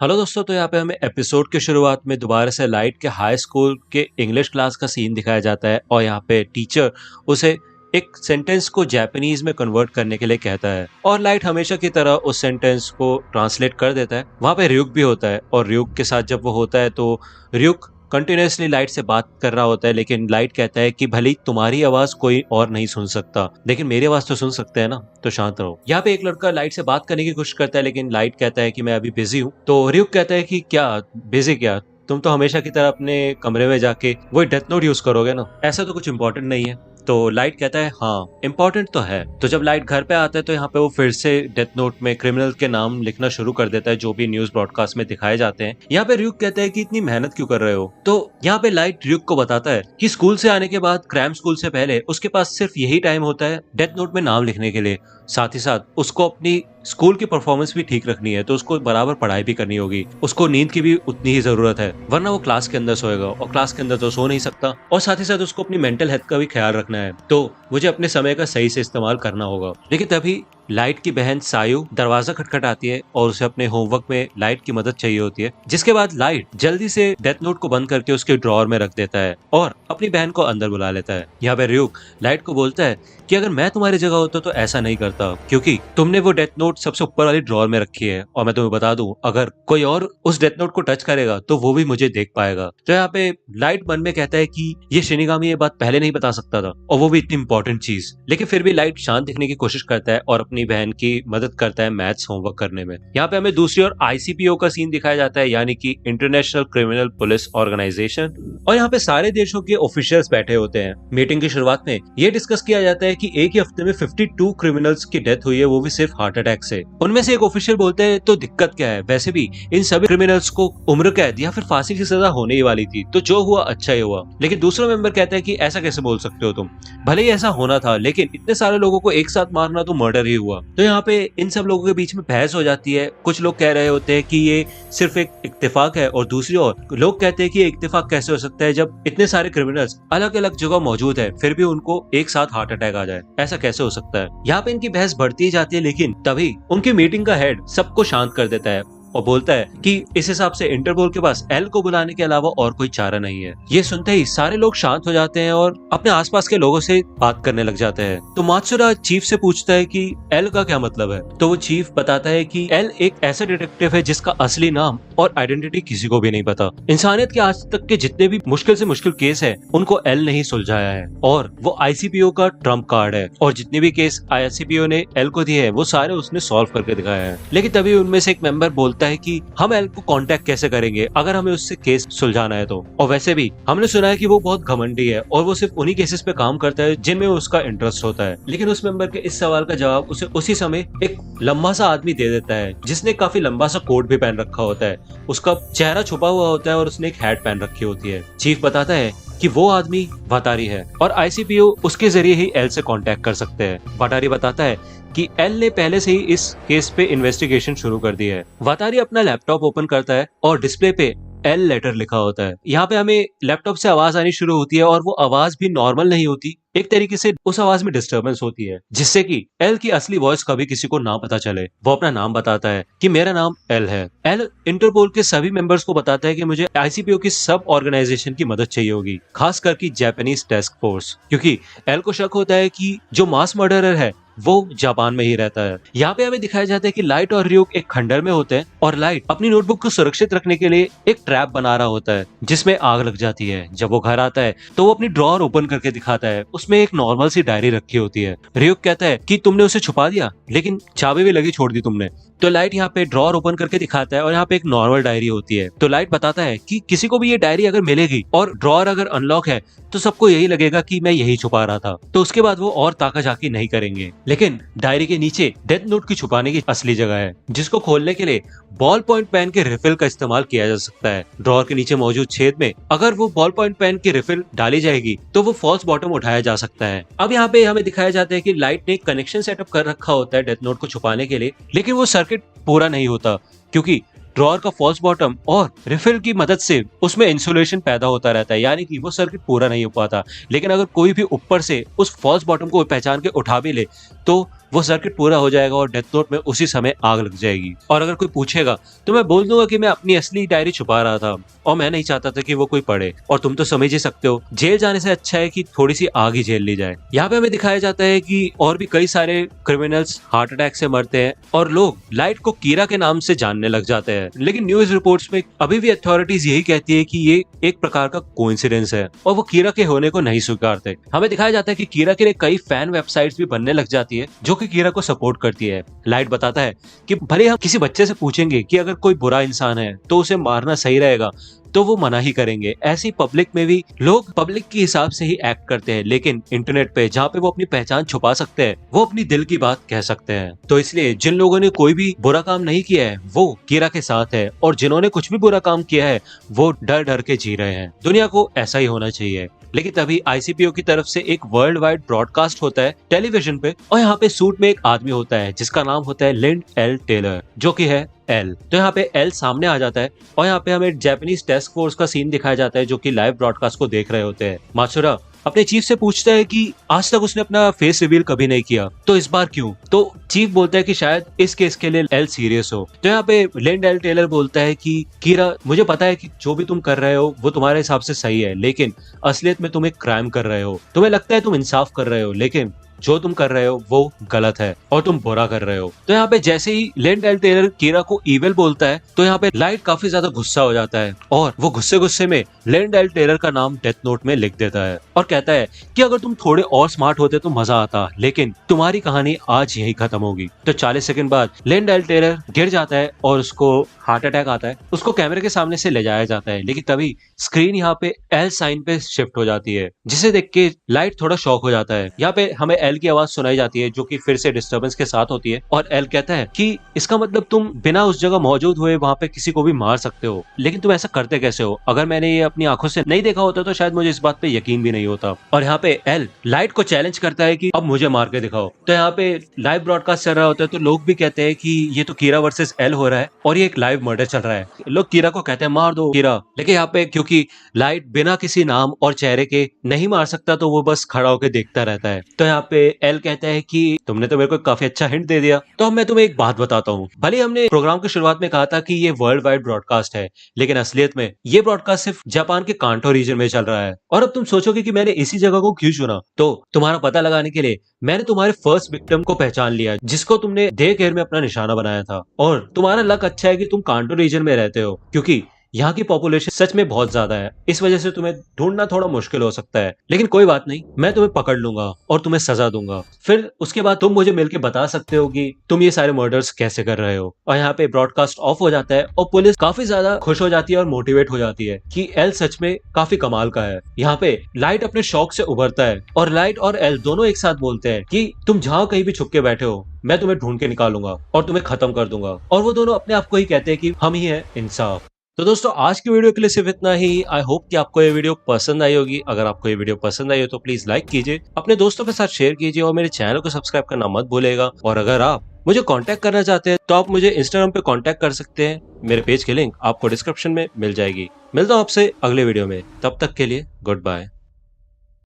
Hello दोस्तों, तो यहाँ पे हमें एपिसोड के शुरुआत में दोबारा से लाइट के हाई स्कूल के इंग्लिश क्लास का सीन दिखाया जाता है और यहाँ पे टीचर उसे एक सेंटेंस को जापानीज में कन्वर्ट करने के लिए कहता है और लाइट हमेशा की तरह उस सेंटेंस को ट्रांसलेट कर देता है। वहाँ पे ryuk भी होता है और ryuk के साथ जब वो होता है तो ryuk कंटिन्यूसली लाइट से बात कर रहा होता है, लेकिन लाइट कहता है कि भले ही तुम्हारी आवाज कोई और नहीं सुन सकता लेकिन मेरी आवाज तो सुन सकते हैं ना, तो शांत रहो। यहाँ पे एक लड़का लाइट से बात करने की कोशिश करता है लेकिन लाइट कहता है कि मैं अभी बिजी हूँ। तो ryuk कहता है कि क्या बिजी, क्या तुम तो हमेशा की तरह अपने कमरे में जाके वही डेथ नोट यूज करोगे ना, ऐसा तो कुछ इंपॉर्टेंट नहीं है। तो लाइट कहता है हाँ इम्पोर्टेंट तो है। तो जब लाइट घर पे आता है तो यहाँ पे वो फिर से डेथ नोट में क्रिमिनल के नाम लिखना शुरू कर देता है जो भी न्यूज ब्रॉडकास्ट में दिखाए जाते हैं। यहाँ पे ryuk कहता है कि इतनी मेहनत क्यों कर रहे हो। तो यहाँ पे लाइट ryuk को बताता है कि स्कूल से आने के बाद क्रैम स्कूल से पहले उसके पास सिर्फ यही टाइम होता है डेथ नोट में नाम लिखने के लिए। साथ ही साथ उसको अपनी स्कूल की परफॉर्मेंस भी ठीक रखनी है, तो उसको बराबर पढ़ाई भी करनी होगी। उसको नींद की भी उतनी ही जरूरत है, वरना वो क्लास के अंदर सोएगा और क्लास के अंदर तो सो नहीं सकता। और साथ ही साथ उसको अपनी मेंटल हेल्थ का भी ख्याल रखना है, तो मुझे अपने समय का सही से इस्तेमाल करना होगा। लेकिन तभी लाइट की बहन सायु दरवाजा खटखटाती है और उसे अपने होमवर्क में लाइट की मदद चाहिए होती है, जिसके बाद लाइट जल्दी से डेथ नोट को बंद करके उसके ड्रॉअर में रख देता है और अपनी बहन को अंदर बुला लेता है। यहाँ पे ryuk लाइट को बोलता है कि अगर मैं तुम्हारी जगह होता तो ऐसा नहीं करता, क्योंकि तुमने वो डेथ नोट सबसे ऊपर वाली ड्रॉअर में रखी है और मैं तुम्हें बता दूं अगर कोई और उस डेथ नोट को टच करेगा तो वो भी मुझे देख पाएगा। तो यहाँ पे लाइट मन में कहता है कि ये शिनिगामी ये बात पहले नहीं बता सकता था और वो भी इतनी इंपॉर्टेंट चीज। लेकिन फिर भी लाइट शांत दिखने की कोशिश करता है और अपनी बहन की मदद करता है मैथ्स होमवर्क करने में। यहाँ पे हमें दूसरी ओर ICPO का सीन दिखाया जाता है, यानी कि इंटरनेशनल क्रिमिनल पुलिस ऑर्गेनाइजेशन। और यहाँ पे सारे देशों के ऑफिशियल्स बैठे होते हैं। मीटिंग की शुरुआत में ये डिस्कस किया जाता है कि एक ही हफ्ते में 52 क्रिमिनल्स की डेथ हुई है, वो भी सिर्फ हार्ट अटैक से। उनमें से एक ऑफिशियल बोलते हैं तो दिक्कत क्या है, वैसे भी इन सभी क्रिमिनल्स को उम्र कैद या फिर फांसी की सजा होने ही वाली थी, तो जो हुआ अच्छा ही हुआ। लेकिन दूसरा मेंबर कहता है कि ऐसा कैसे बोल सकते हो तुम, भले ही ऐसा होना था लेकिन इतने सारे लोगों को एक साथ मारना तो मर्डर ही हुआ। तो यहाँ पे इन सब लोगों के बीच में बहस हो जाती है। कुछ लोग कह रहे होते हैं कि ये सिर्फ एक इत्तेफाक है और दूसरी ओर लोग कहते हैं कि इत्तेफाक कैसे हो सकता है जब इतने सारे क्रिमिनल्स अलग अलग जगह मौजूद है फिर भी उनको एक साथ हार्ट अटैक आ जाए, ऐसा कैसे हो सकता है। यहाँ पे इनकी बहस बढ़ती ही जाती है, लेकिन तभी उनकी मीटिंग का हेड सबको शांत कर देता है और बोलता है कि इस हिसाब से इंटरपोल के पास एल को बुलाने के अलावा और कोई चारा नहीं है। ये सुनते ही सारे लोग शांत हो जाते हैं और अपने आसपास के लोगों से बात करने लग जाते हैं। तो मात्सुरा चीफ से पूछता है कि एल का क्या मतलब है। तो वो चीफ बताता है कि एल एक ऐसा डिटेक्टिव है जिसका असली नाम और आइडेंटिटी किसी को भी नहीं पता। इंसानियत के आज तक के जितने भी मुश्किल से मुश्किल केस है उनको एल ने ही सुलझाया है और वो ICPO का ट्रम्प कार्ड है, और जितने भी केस ICPO ने एल को दिए है वो सारे उसने सॉल्व करके दिखाया है। लेकिन तभी उनमें से एक मेंबर बोलता है कि हम एल को कांटेक्ट कैसे करेंगे अगर हमें उससे केस सुलझाना है तो, और वैसे भी हमने सुना है कि वो बहुत घमंडी है और वो सिर्फ उन्हीं केसेस पे काम करता है जिनमें उसका इंटरेस्ट होता है। लेकिन उस मेंबर के इस सवाल का जवाब उसे उसी समय एक लंबा सा आदमी दे देता है जिसने काफी लंबा सा कोट भी पहन रखा होता है, उसका चेहरा छुपा हुआ होता है और उसने एक हैट पहन रखी होती है। चीफ बताता है कि वो आदमी वातारी है और ICPO उसके जरिए ही एल से कांटेक्ट कर सकते हैं। वातारी बताता है कि एल ने पहले से ही इस केस पे इन्वेस्टिगेशन शुरू कर दी है। वातारी अपना लैपटॉप ओपन करता है और डिस्प्ले पे एल लेटर लिखा होता है। यहाँ पे हमें लैपटॉप से आवाज आनी शुरू होती है और वो आवाज भी नॉर्मल नहीं होती, एक तरीके से उस आवाज में डिस्टर्बेंस होती है जिससे कि एल की असली वॉइस कभी किसी को ना पता चले। वो अपना नाम बताता है कि मेरा नाम एल है। एल इंटरपोल के सभी मेंबर्स को बताता है कि मुझे ICPO की सब ऑर्गेनाइजेशन की मदद चाहिए होगी, खास करके जापानीज टास्क फोर्स, क्योंकि एल को शक होता है कि जो मास मर्डरर है वो जापान में ही रहता है। यहाँ पे हमें दिखाया जाता है कि लाइट और ryuk एक खंडर में होते हैं और लाइट अपनी नोटबुक को सुरक्षित रखने के लिए एक ट्रैप बना रहा होता है जिसमें आग लग जाती है। जब वो घर आता है तो वो अपनी ड्रॉअर ओपन करके दिखाता है, उसमें एक नॉर्मल सी डायरी रखी होती है। ryuk कहता है कि तुमने उसे छुपा दिया लेकिन चाबी भी लगी छोड़ दी तुमने। तो लाइट यहाँ पे ड्रॉअर ओपन करके दिखाता है और यहाँ पे एक नॉर्मल डायरी होती है। तो लाइट बताता है कि किसी को भी ये डायरी अगर मिलेगी और ड्रॉअर अगर अनलॉक है तो सबको यही लगेगा कि मैं यही छुपा रहा था, तो उसके बाद वो और ताकाझाकी नहीं करेंगे। लेकिन डायरी के नीचे डेथ नोट की छुपाने की असली जगह है, जिसको खोलने के लिए बॉल पॉइंट पेन के रिफिल का इस्तेमाल किया जा सकता है। ड्रॉअर के नीचे मौजूद छेद में अगर वो बॉल पॉइंट पेन की रिफिल डाली जाएगी तो वो फॉल्स बॉटम उठाया जा सकता है। अब यहाँ पे हमें दिखाया जाता है कि लाइट ने कनेक्शन सेटअप कर रखा होता है डेथ नोट को छुपाने के लिए, लेकिन वो सर्किट पूरा नहीं होता क्योंकि ड्रॉअर का फॉल्स बॉटम और रिफिल की मदद से उसमें इंसुलेशन पैदा होता रहता है, यानी कि वो सर्किट पूरा नहीं हो पाता। लेकिन अगर कोई भी ऊपर से उस फॉल्स बॉटम को पहचान के उठा भी ले तो वो सर्किट पूरा हो जाएगा और डेथ नोट में उसी समय आग लग जाएगी। और अगर कोई पूछेगा तो मैं बोल दूंगा कि मैं अपनी असली डायरी छुपा रहा था और मैं नहीं चाहता था कि वो कोई पढ़े। और तुम तो समझ ही सकते हो, जेल जाने से अच्छा है कि थोड़ी सी आग ही झेल ली जाए। यहाँ पे हमें दिखाया जाता है कि और भी कई सारे क्रिमिनल्स हार्ट अटैक से मरते हैं और लोग लाइट को कीरा के नाम से जानने लग जाते हैं। लेकिन न्यूज रिपोर्ट्स में अभी भी अथॉरिटीज यही कहती है कि ये एक प्रकार का कोइंसिडेंस है और वो कीरा के होने को नहीं स्वीकारते। हमें दिखाया जाता है कि कीरा के लिए कई फैन वेबसाइट्स भी बनने लग जाती है जो कि कीरा को सपोर्ट करती है। लाइट बताता है कि भले हम किसी बच्चे से पूछेंगे कि अगर कोई बुरा इंसान है तो उसे मारना सही रहेगा तो वो मना ही करेंगे। ऐसी पब्लिक में भी लोग पब्लिक के हिसाब से ही एक्ट करते हैं, लेकिन इंटरनेट पे जहाँ पे वो अपनी पहचान छुपा सकते हैं वो अपनी दिल की बात कह सकते हैं। तो इसलिए जिन लोगों ने कोई भी बुरा काम नहीं किया है वो कीरा के साथ है और जिन्होंने कुछ भी बुरा काम किया है वो डर डर के जी रहे हैं। दुनिया को ऐसा ही होना चाहिए। लेकिन तभी आईसीपीओ की तरफ से एक वर्ल्ड वाइड ब्रॉडकास्ट होता है टेलीविजन पे और यहाँ पे सूट में एक आदमी होता है जिसका नाम होता है लिंड एल टेलर, जो कि है एल। तो यहाँ पे एल सामने आ जाता है और यहाँ पे हमें जापानीज टास्क फोर्स का सीन दिखाया जाता है जो कि लाइव ब्रॉडकास्ट को देख रहे होते हैं। मात्सुरा अपने चीफ से पूछता है कि आज तक उसने अपना फेस रिवील कभी नहीं किया, तो इस बार क्यों? तो चीफ बोलता है कि शायद इस केस के लिए एल सीरियस हो। तो यहाँ पे लिंड एल टेलर बोलता है कि कीरा, मुझे पता है कि जो भी तुम कर रहे हो वो तुम्हारे हिसाब से सही है, लेकिन असलियत में तुम एक क्राइम कर रहे हो। तुम्हें लगता है तुम इंसाफ कर रहे हो, लेकिन जो तुम कर रहे हो वो गलत है और तुम बुरा कर रहे हो। तो यहाँ पे जैसे ही लिंड एल टेलर कीरा को इविल बोलता है तो यहाँ पे लाइट काफी ज्यादा गुस्सा हो जाता है और वो गुस्से में लिंड एल टेलर का नाम डेथ नोट में लिख देता है और कहता है कि अगर तुम थोड़े और स्मार्ट होते तो मजा आता, लेकिन तुम्हारी कहानी आज यही खत्म होगी। तो 40 सेकंड बाद लिंड एल टेलर गिर जाता है और उसको हार्ट अटैक आता है। उसको कैमरे के सामने से ले जाया जाता है, लेकिन तभी स्क्रीन यहाँ पे एल साइन पे शिफ्ट हो जाती है, जिसे देख के लाइट थोड़ा शॉक हो जाता है। यहाँ पे हमें एल की आवाज सुनाई जाती है जो कि फिर से डिस्टर्बेंस के साथ होती है और एल कहता है कि इसका मतलब तुम बिना उस जगह मौजूद हुए वहां पे किसी को भी मार सकते हो, लेकिन तुम ऐसा करते कैसे हो? अगर मैंने ये अपनी आंखों से नहीं देखा होता तो शायद मुझे इस बात पे यकीन भी नहीं होता। और यहाँ पे एल लाइट को चैलेंज करता है कि अब मुझे मार के दिखाओ। तो यहाँ पे लाइव ब्रॉडकास्ट चल रहा होता है तो लोग भी कहते हैं कि ये तो कीरा वर्सेस एल हो रहा है और ये एक लाइव मर्डर चल रहा है। लोग कीरा को कहते हैं मार दो कीरा, लेकिन यहाँ पे क्योंकि लाइट बिना किसी नाम और चेहरे के नहीं मार सकता तो वो बस खड़ा होकर देखता रहता है। तो यहाँ पे एल कहता है कि तुमने तो मेरे को काफी अच्छा हिंट दे दिया, तो अब मैं तुम्हें एक बात बताता हूँ। भले हमने प्रोग्राम की शुरुआत में कहा था कि ये वर्ल्ड वाइड ब्रॉडकास्ट है, लेकिन असलियत में ये ब्रॉडकास्ट सिर्फ जापान के कांटो रीजन में चल रहा है। और अब तुम सोचोगे कि मैंने इसी जगह को क्यों चुना, तो तुम्हारा पता लगाने के लिए मैंने तुम्हारे फर्स्ट विक्टिम को पहचान लिया जिसको तुमने डे केयर में अपना निशाना बनाया था। और तुम्हारा लक अच्छा है कि तुम कांटो रीजन में रहते हो, क्योंकि यहाँ की पॉपुलेशन सच में बहुत ज्यादा है। इस वजह से तुम्हें ढूंढना थोड़ा मुश्किल हो सकता है, लेकिन कोई बात नहीं, मैं तुम्हें पकड़ लूंगा और तुम्हें सजा दूंगा। फिर उसके बाद तुम मुझे मिलके बता सकते हो कि तुम ये सारे मर्डर्स कैसे कर रहे हो। और यहाँ पे ब्रॉडकास्ट ऑफ हो जाता है और पुलिस काफी ज्यादा खुश हो जाती है और मोटिवेट हो जाती है कि एल सच में काफी कमाल का है। यहाँ पे लाइट अपने शौक से उभरता है और लाइट और एल दोनों एक साथ बोलते हैं कि तुम जहाँ कहीं भी छुप के बैठे हो मैं तुम्हें ढूंढ के निकालूंगा और तुम्हें खत्म कर दूंगा। और वो दोनों अपने आप को ही कहते हैं कि हम ही है इंसाफ। तो दोस्तों आज की वीडियो के लिए सिर्फ इतना ही। आई होप कि आपको ये वीडियो पसंद आई होगी। अगर आपको ये वीडियो पसंद आई हो तो प्लीज लाइक कीजिए, अपने दोस्तों के साथ शेयर कीजिए और मेरे चैनल को सब्सक्राइब करना मत भूलिएगा। और अगर आप मुझे कांटेक्ट करना चाहते हैं तो आप मुझे इंस्टाग्राम पे कांटेक्ट कर सकते हैं। मेरे पेज की लिंक आपको डिस्क्रिप्शन में मिल जाएगी। मिलता हूँ आपसे अगले वीडियो में, तब तक के लिए गुड बाय।